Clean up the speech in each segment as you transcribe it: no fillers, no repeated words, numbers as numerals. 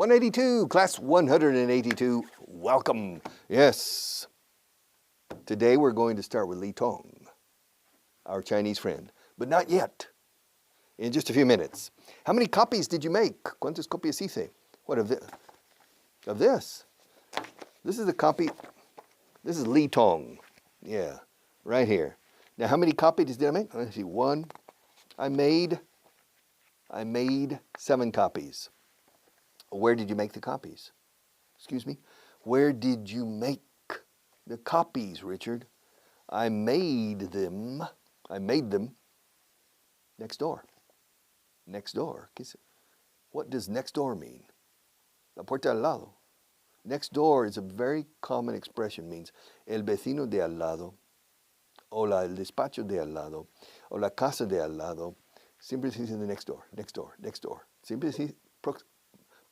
182, class 182, welcome. Yes. Today we're going to start with Li Tong, our Chinese friend, but not yet. In just a few minutes. How many copies did you make? ¿Cuántas copias hice? What of this? Of this? This is the copy. This is Li Tong. Yeah, right here. Now, how many copies did I make? Let's see. One. I made 7 copies. Where did you make the copies? Excuse me? Where did you make the copies, Richard? I made them next door. Next door. What does next door mean? La puerta al lado. Next door is a very common expression. Means el vecino de al lado, o el despacho de al lado, o la casa de al lado. Siempre se dice the next door, next door, next door. Siempre se dice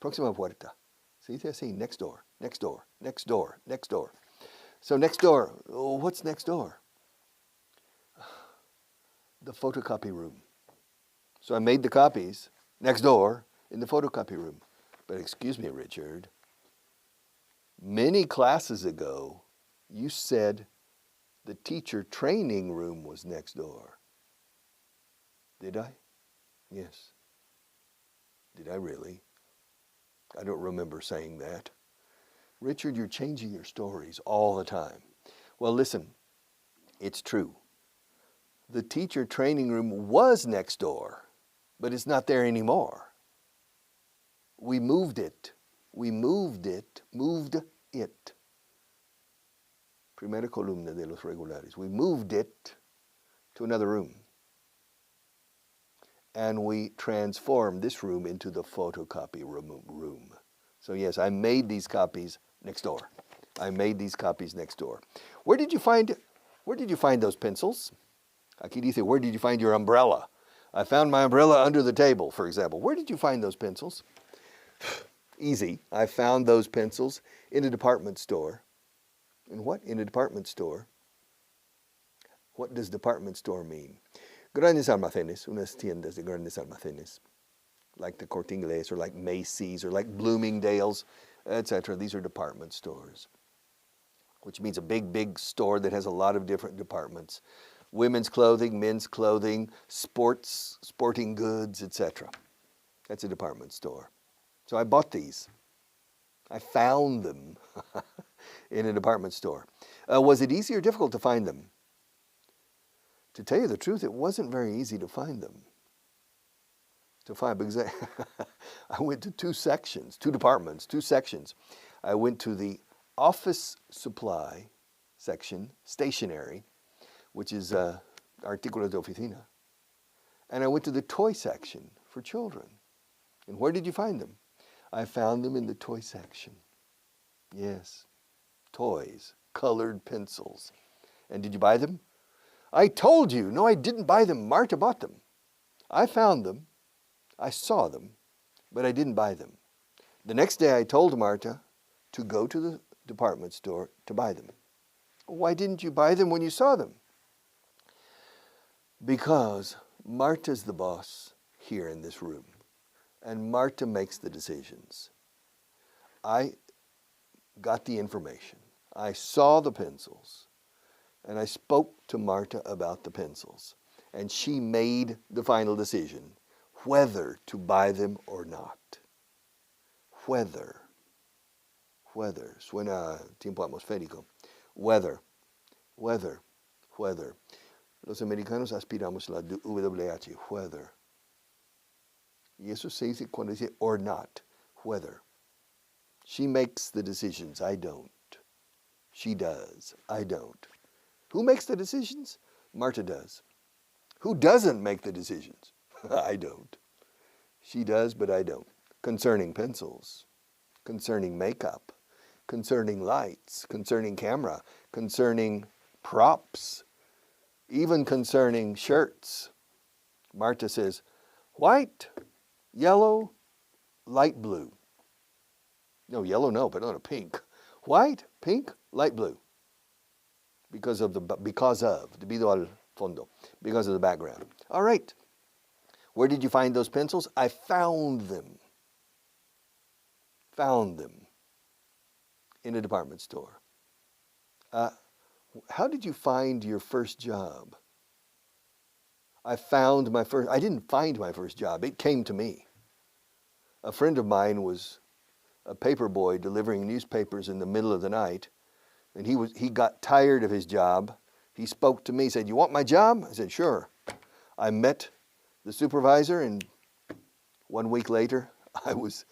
próxima puerta. Se dice así, next door, next door, next door, next door. So next door, what's next door? The photocopy room. So I made the copies next door in the photocopy room. But excuse me, Richard, many classes ago, you said the teacher training room was next door. Did I? Yes. Did I really? I don't remember saying that. Richard, you're changing your stories all the time. Well, listen, it's true. The teacher training room was next door, but it's not there anymore. We moved it. Moved it. Primera columna de los regulares. We moved it to another room. And we transformed this room into the photocopy room. So yes, I made these copies next door. Where did you find those pencils? Aquí dice, where did you find your umbrella? I found my umbrella under the table, for example. Where did you find those pencils? Easy. I found those pencils in a department store. In what? In a department store. What does department store mean? Grandes almacenes, unas tiendas de grandes almacenes, like the Corte Inglés or like Macy's or like Bloomingdale's, etc. These are department stores, which means a big store that has a lot of different departments. Women's clothing, men's clothing, sporting goods, etc. That's a department store. So I bought these. I found them in a department store. Was it easy or difficult to find them? To tell you the truth, it wasn't very easy to find them. Because I went to 2 sections, 2 departments, 2 sections. I went to the office supply section, stationery, which is artículos de oficina. And I went to the toy section for children. And where did you find them? I found them in the toy section. Yes, toys, colored pencils. And did you buy them? I told you. No, I didn't buy them. Marta bought them. I found them. I saw them, but I didn't buy them. The next day I told Marta to go to the department store to buy them. Why didn't you buy them when you saw them? Because Marta's the boss here in this room, and Marta makes the decisions. I got the information. I saw the pencils, and I spoke to Marta about the pencils, and she made the final decision whether to buy them or not. Whether. Suena tiempo atmosférico. Whether. Los americanos aspiramos la WH, whether. Y eso se dice cuando dice or not, whether. She makes the decisions, I don't. She does, I don't. Who makes the decisions? Marta does. Who doesn't make the decisions? I don't. She does, but I don't. Concerning pencils, concerning makeup, concerning lights, concerning camera, concerning props, even concerning shirts. Marta says, white, yellow, light blue. No, yellow no, but not a pink. White, pink, light blue. Because of, debido al fondo, because of the background. All right. Where did you find those pencils? I found them. found them in a department store. How did you find your first job? I didn't find my first job. It came to me. A friend of mine was a paper boy delivering newspapers in the middle of the night, and he got tired of his job. He spoke to me, said, "You want my job?" I said, "Sure." I met the supervisor, and 1 week later, I was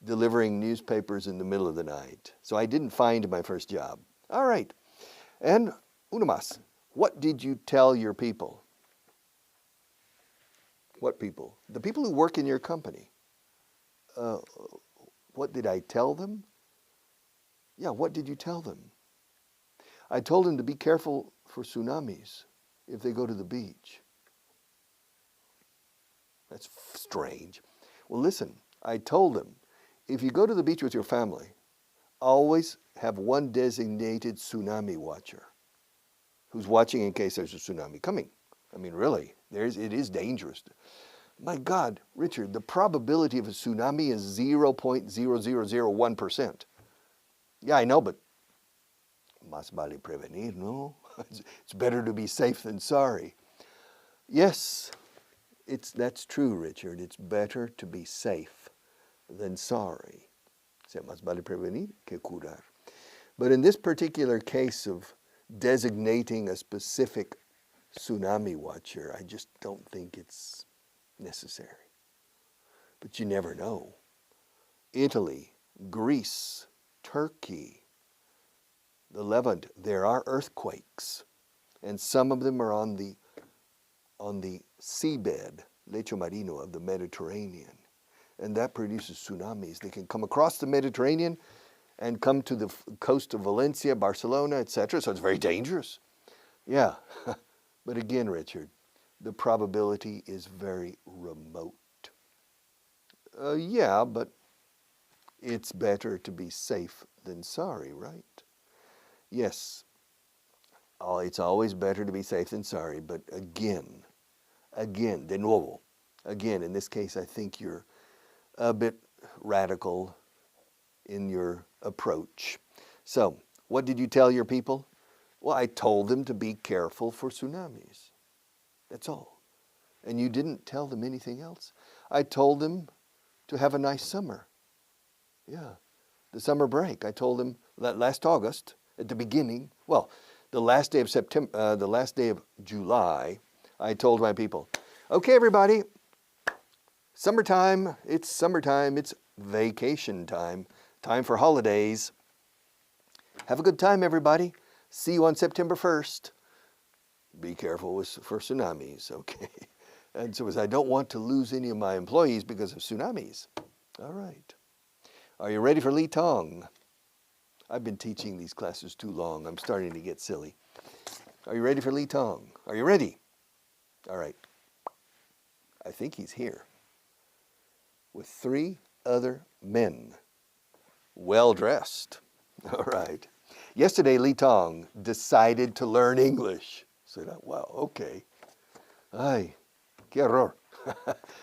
delivering newspapers in the middle of the night. So I didn't find my first job. All right. And una más. What did you tell your people? What people? The people who work in your company. What did I tell them? Yeah, what did you tell them? I told them to be careful for tsunamis if they go to the beach. That's strange. Well, listen, I told them, if you go to the beach with your family, always have one designated tsunami watcher who's watching in case there's a tsunami coming. I mean, really, it is dangerous. My God, Richard, the probability of a tsunami is 0.0001%. Yeah, I know, but más vale prevenir, no? It's better to be safe than sorry. Yes, that's true, Richard. It's better to be safe than sorry. Más vale prevenir que curar. But in this particular case of designating a specific tsunami watcher, I just don't think it's necessary. But you never know. Italy, Greece, Turkey, the Levant, there are earthquakes, and some of them are on the seabed, lecho marino of the Mediterranean, and that produces tsunamis. They can come across the Mediterranean and come to the coast of Valencia, Barcelona, etc. So it's very dangerous. Yeah, but again, Richard, the probability is very remote. Yeah, but it's better to be safe than sorry, right? Yes, it's always better to be safe than sorry, but again, de nuevo, again, in this case, I think you're a bit radical in your approach. So, what did you tell your people? Well, I told them to be careful for tsunamis. That's all. And you didn't tell them anything else? I told them to have a nice summer. Yeah, the summer break. I told them that last August, at the beginning, well, the last day of September, the last day of July, I told my people, okay, everybody, summertime, it's vacation time, time for holidays. Have a good time, everybody. See you on September 1st. Be careful for tsunamis, okay? And so I don't want to lose any of my employees because of tsunamis. All right. Are you ready for Li Tong? I've been teaching these classes too long. I'm starting to get silly. Are you ready for Li Tong? Are you ready? All right. I think he's here with 3 other men, well dressed. All right. Yesterday, Li Tong decided to learn English. So that, wow, okay. Ay, qué horror.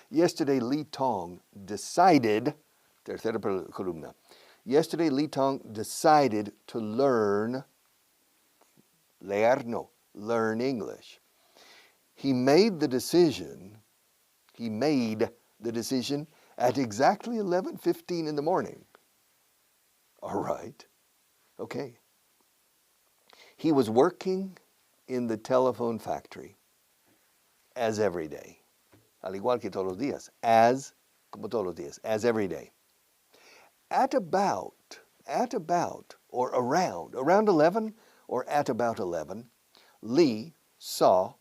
Yesterday, Li Tong decided, tercera columna. Yesterday, Li Tong decided to learn English. He made the decision at exactly 11:15 in the morning. All right. Okay. He was working in the telephone factory as every day. Al igual que todos los días. Como todos los días. As every day. At about, or around 11, or at about 11, Lee saw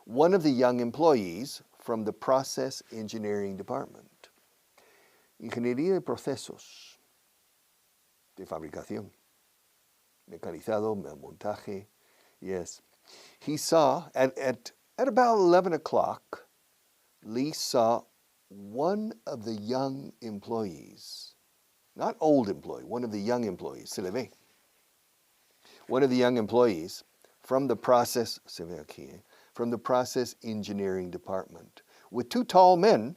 one of the young employees from the process engineering department. Ingeniería de procesos de fabricación. Mecanizado, montaje, yes. He saw, at about 11 o'clock, Lee saw one of the young employees, not old employee, one of the young employees, se le ve. One of the young employees from the process, se ve aquí, from the process engineering department, with two tall men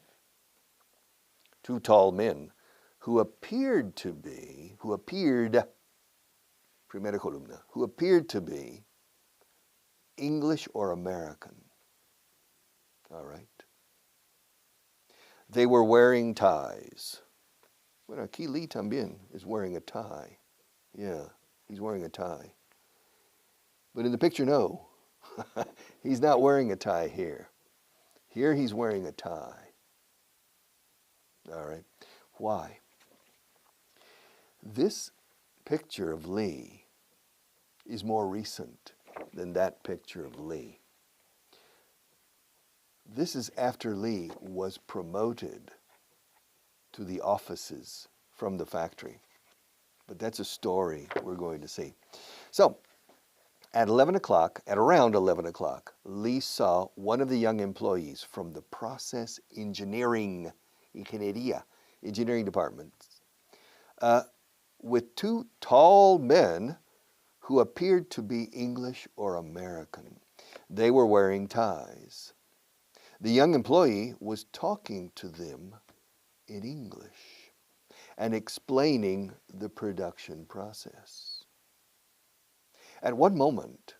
who appeared, primera columna, who appeared to be English or American. All right. They were wearing ties. Bueno, aquí Lee también is wearing a tie. Yeah, he's wearing a tie. But in the picture, no. He's not wearing a tie here. Here he's wearing a tie. All right. Why? This picture of Lee is more recent than that picture of Lee. This is after Lee was promoted to the offices from the factory. But that's a story we're going to see. So, at around 11 o'clock, Lee saw one of the young employees from the process engineering department, with two tall men who appeared to be English or American. They were wearing ties. The young employee was talking to them in English and explaining the production process. At one moment,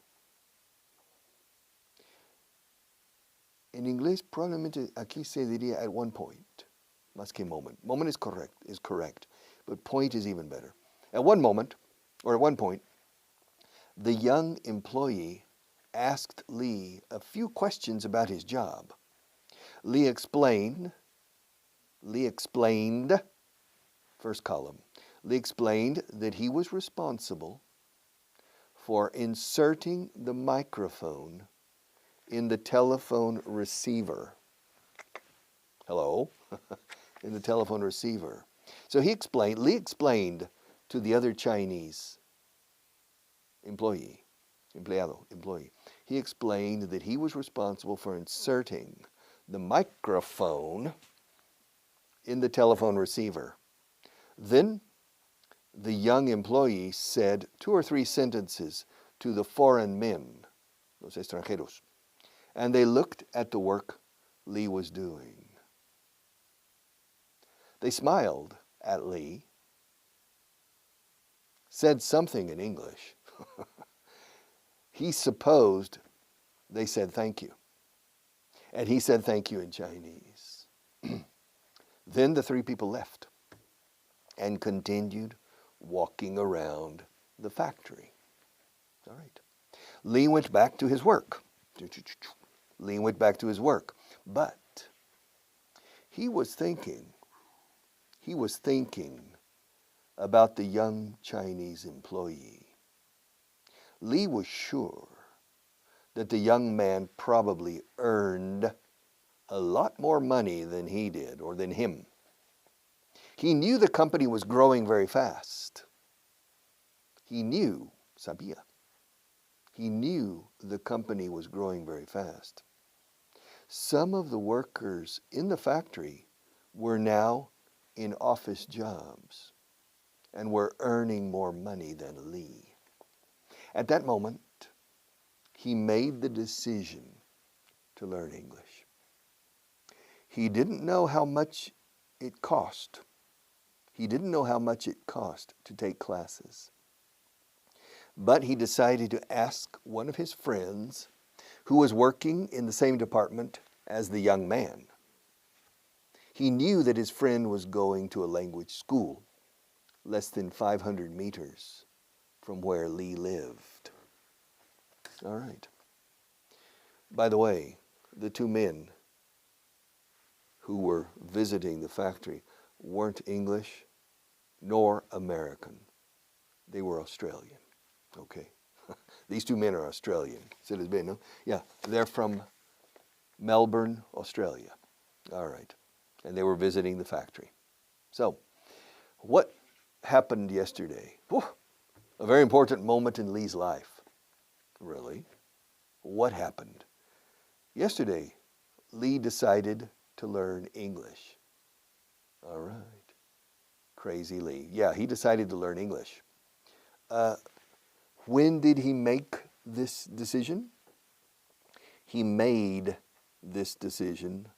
en inglés probablemente aquí se diría at one point, más que moment. Moment is correct, but point is even better. At one moment, or at one point, the young employee asked Lee a few questions about his job. Lee explained, first column, Lee explained that he was responsible for inserting the microphone in the telephone receiver. Hello? In the telephone receiver. So Lee explained to the other Chinese employee, he explained that he was responsible for inserting the microphone in the telephone receiver. Then the young employee said 2 or 3 sentences to the foreign men, los extranjeros, and they looked at the work Lee was doing. They smiled at Lee, said something in English. He supposed they said thank you. And he said thank you in Chinese. Then the 3 people left and continued walking around the factory. All right. Lee went back to his work. But he was thinking about the young Chinese employee. Lee was sure that the young man probably earned a lot more money than he did, or than him. He knew the company was growing very fast. Sabía. He knew the company was growing very fast. Some of the workers in the factory were now in office jobs and were earning more money than Lee. At that moment, he made the decision to learn English. He didn't know how much it cost. He didn't know how much it cost to take classes. But he decided to ask one of his friends who was working in the same department as the young man. He knew that his friend was going to a language school less than 500 meters from where Lee lived. All right. By the way, the 2 men who were visiting the factory weren't English nor American. They were Australian. Okay. These 2 men are Australian. Se les ve, no? Yeah, they're from Melbourne, Australia. All right. And they were visiting the factory. So, what happened yesterday? Whew, a very important moment in Lee's life. Really? What happened? Yesterday, Lee decided to learn English. All right. Crazy Lee. Yeah, he decided to learn English. When did he make this decision? He made this decision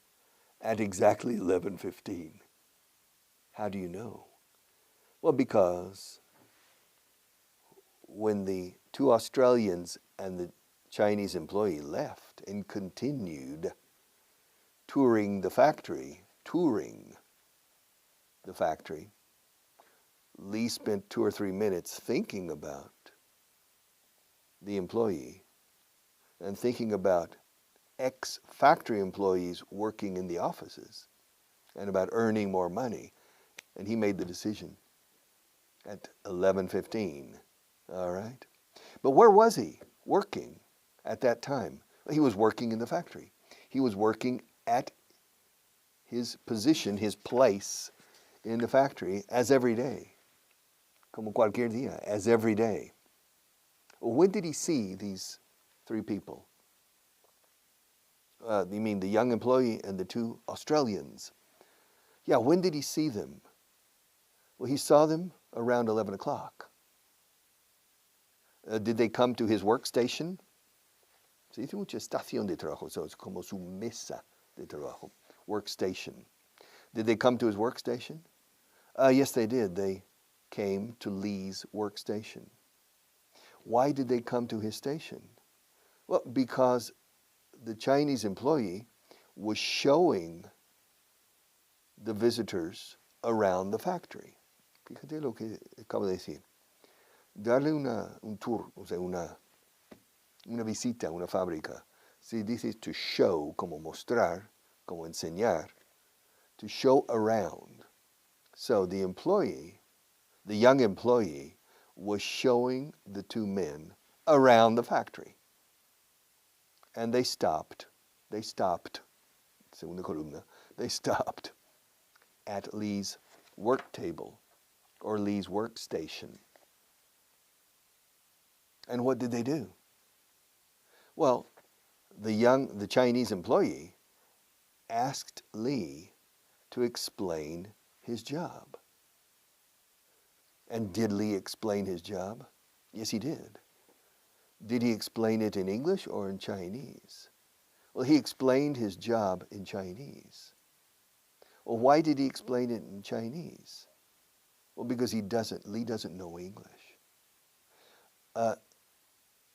at exactly 11:15. How do you know? Well, because when the two Australians and the Chinese employee left and continued touring the factory, Lee spent 2 or 3 minutes thinking about the employee and thinking about ex-factory employees working in the offices and about earning more money. And he made the decision at 11:15. All right? But where was he working at that time? He was working in the factory. He was working at his position, his place in the factory as every day. Como cualquier día, as every day. When did he see these three people? You mean the young employee and the two Australians? Yeah, when did he see them? Well, he saw them around 11 o'clock. Did they come to his workstation? Se dice mucho estación de trabajo, so it's como su mesa de trabajo, workstation. Did they come to his workstation? Yes, they did. They came to Lee's workstation. Why did they come to his station? Well, because the Chinese employee was showing the visitors around the factory. Fíjate lo que acabo de decir. Darle un tour, o sea, una visita a una fábrica. Se dice to show, como mostrar, como enseñar, to show around. So the employee, the young employee, was showing the two men around the factory. And they stopped, segunda columna, they stopped at Lee's work table or Lee's workstation. And what did they do? Well, the Chinese employee asked Lee to explain his job. And did Lee explain his job? Yes, he did. Did he explain it in English or in Chinese? Well, he explained his job in Chinese. Well, why did he explain it in Chinese? Well, because Lee doesn't know English.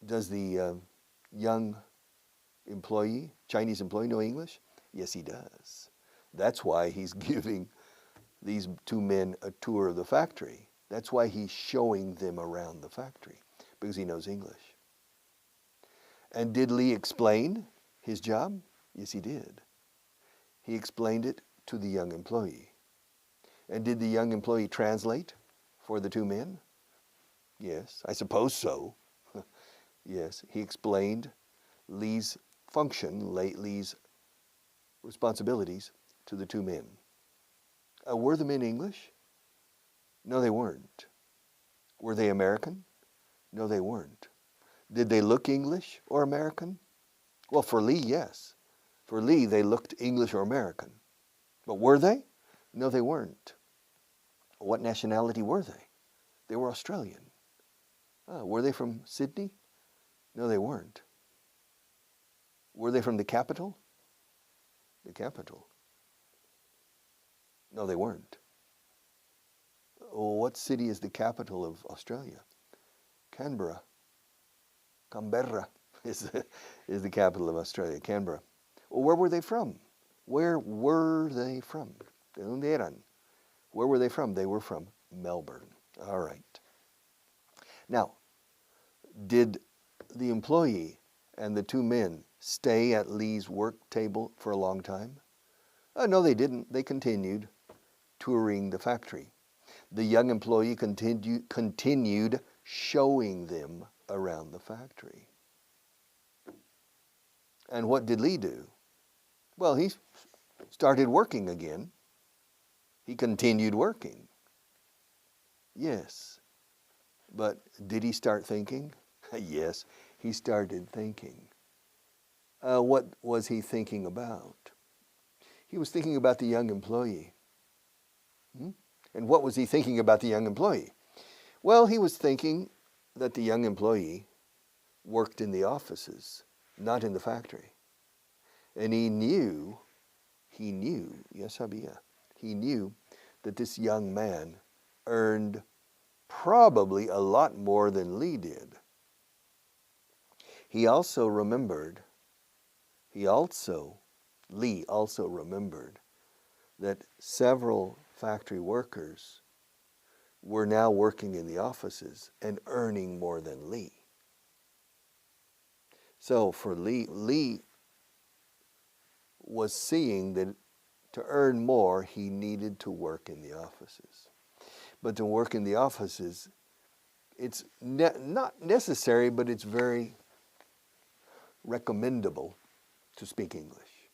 Does the young employee, Chinese employee, know English? Yes, he does. That's why he's giving these two men a tour of the factory. That's why he's showing them around the factory, because he knows English. And did Lee explain his job? Yes, he did. He explained it to the young employee. And did the young employee translate for the two men? Yes, I suppose so. Yes, he explained Lee's function, Lee's responsibilities to the two men. Were the men English? No, they weren't. Were they American? No, they weren't. Did they look English or American? Well, for Lee, yes. For Lee, they looked English or American. But were they? No, they weren't. What nationality were they? They were Australian. Were they from Sydney? No, they weren't. Were they from the capital? The capital. No, they weren't. What city is the capital of Australia? Canberra. Canberra is the capital of Australia, Canberra. Well, where were they from? Where were they from? ¿De dónde eran? Where were they from? They were from Melbourne. All right. Now, did the employee and the two men stay at Lee's work table for a long time? No, they didn't. They continued touring the factory. The young employee continued showing them around the factory. And what did Lee do? Well, he started working again. He continued working. Yes. But did he start thinking? Yes, he started thinking. What was he thinking about? He was thinking about the young employee. And what was he thinking about the young employee? Well, he was thinking that the young employee worked in the offices, not in the factory. And he knew, ya sabía, he knew that this young man earned probably a lot more than Lee did. Lee also remembered that several factory workers were now working in the offices and earning more than Lee. So for Lee was seeing that to earn more, he needed to work in the offices. But to work in the offices, it's not necessary, but it's very recommendable to speak English.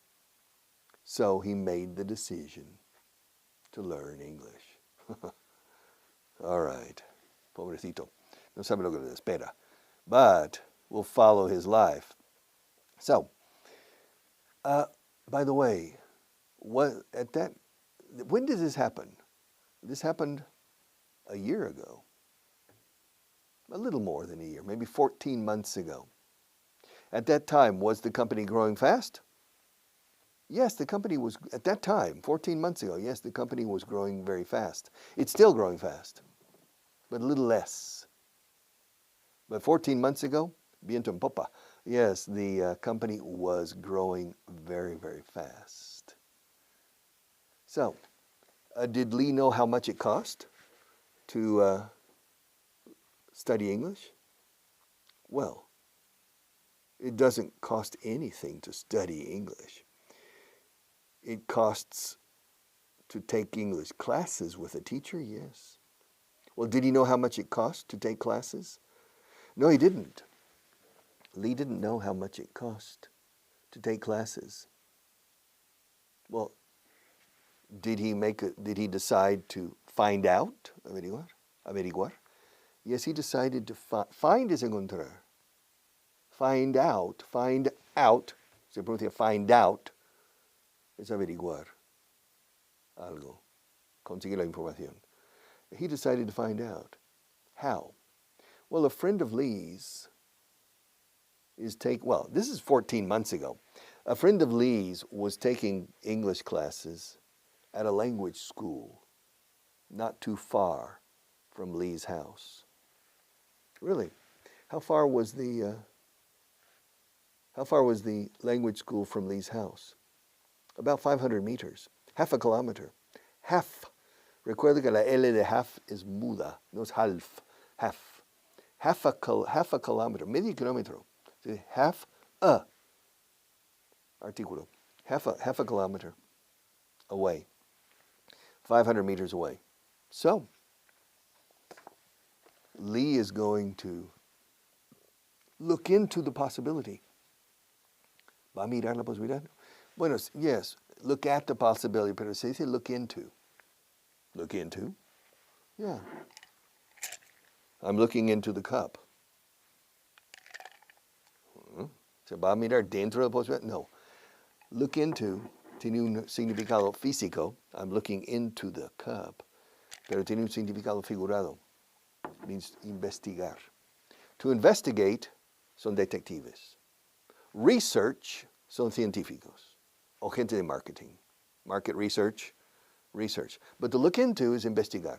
So he made the decision to learn English. All right, pobrecito, no sabe lo que le espera. But we'll follow his life. So, by the way, when did this happen? This happened a year ago. A little more than a year, maybe 14 months ago. At that time, was the company growing fast? Yes, the company was, at that time, 14 months ago, yes, the company was growing very fast. It's still growing fast, but a little less. But 14 months ago, viento en popa, yes, the company was growing very, very fast. So, did Lee know how much it cost to study English? Well, it doesn't cost anything to study English. It costs to take English classes with a teacher, yes. Well, did he know how much it cost to take classes? No, he didn't. Lee didn't know how much it cost to take classes. Well, did he decide to find out? Averiguar? Yes, he decided to find es encontrar. Find out, se pronuncia find out, es averiguar algo, conseguir la información. He decided to find out. How? Well, a friend of Lee's this is 14 months ago. A friend of Lee's was taking English classes at a language school not too far from Lee's house. Really? How far was the language school from Lee's house? About 500 meters, half a kilometer. Half. Recuerda que la L de half is muda, no es half. Half. Half a kilometer, medio kilómetro. Half a artículo. Half a kilometer away. 500 meters away. So, Lee is going to look into the possibility. ¿Va a mirar la posibilidad? Bueno, yes, look at the possibility, pero se dice look into. Look into? Yeah. I'm looking into the cup. ¿Se va a mirar dentro de la posibilidad? No. Look into tiene un significado físico. I'm looking into the cup. Pero tiene un significado figurado. Means investigar. To investigate son detectives. Research son científicos o gente de marketing. Market research. But to look into is investigar.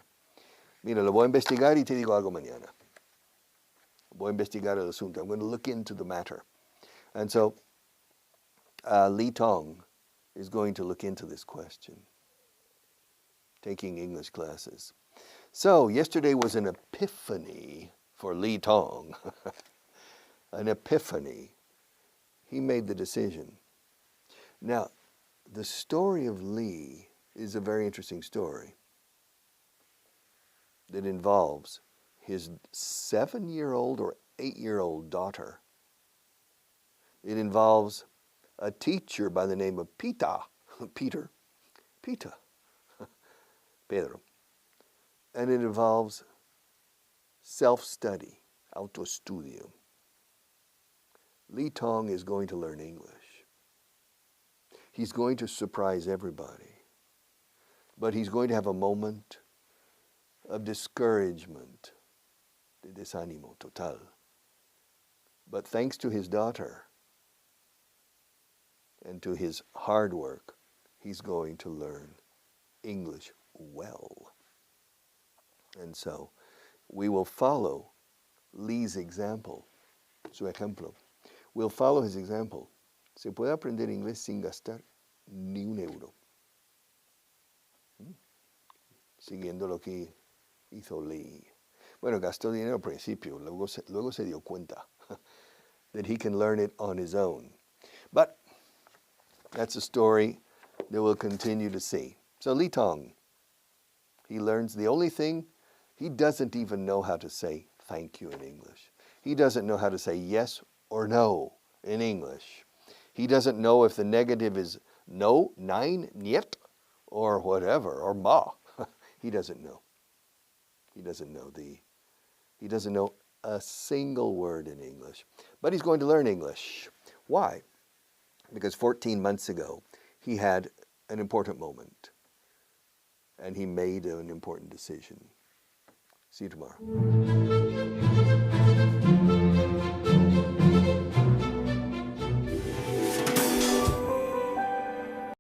Mira, lo voy a investigar y te digo algo mañana. Voy a investigar el asunto. I'm going to look into the matter. And so Lee Tong is going to look into this question, taking English classes. So yesterday was an epiphany for Lee Tong. An epiphany. He made the decision. Now, the story of Lee is a very interesting story that involves his 7-year-old or 8-year-old daughter. It involves a teacher by the name of Peter, Pedro. And it involves self-study, autoestudio. Lee Tong is going to learn English. He's going to surprise everybody. But he's going to have a moment of discouragement, de desánimo total. But thanks to his daughter and to his hard work, he's going to learn English well. And so we will follow Lee's example, su ejemplo. We'll follow his example. Se puede aprender inglés sin gastar ni un euro. Siguiendo lo que hizo Lee. Bueno, gastó dinero al principio, luego se dio cuenta that he can learn it on his own. But that's a story that we'll continue to see. So Lee Tong, he learns the only thing, he doesn't even know how to say thank you in English. He doesn't know how to say yes or no in English. He doesn't know if the negative is no, nein, niet, or whatever, or ma. He doesn't know. He doesn't know a single word in English. But he's going to learn English. Why? Because 14 months ago, he had an important moment. And he made an important decision. See you tomorrow.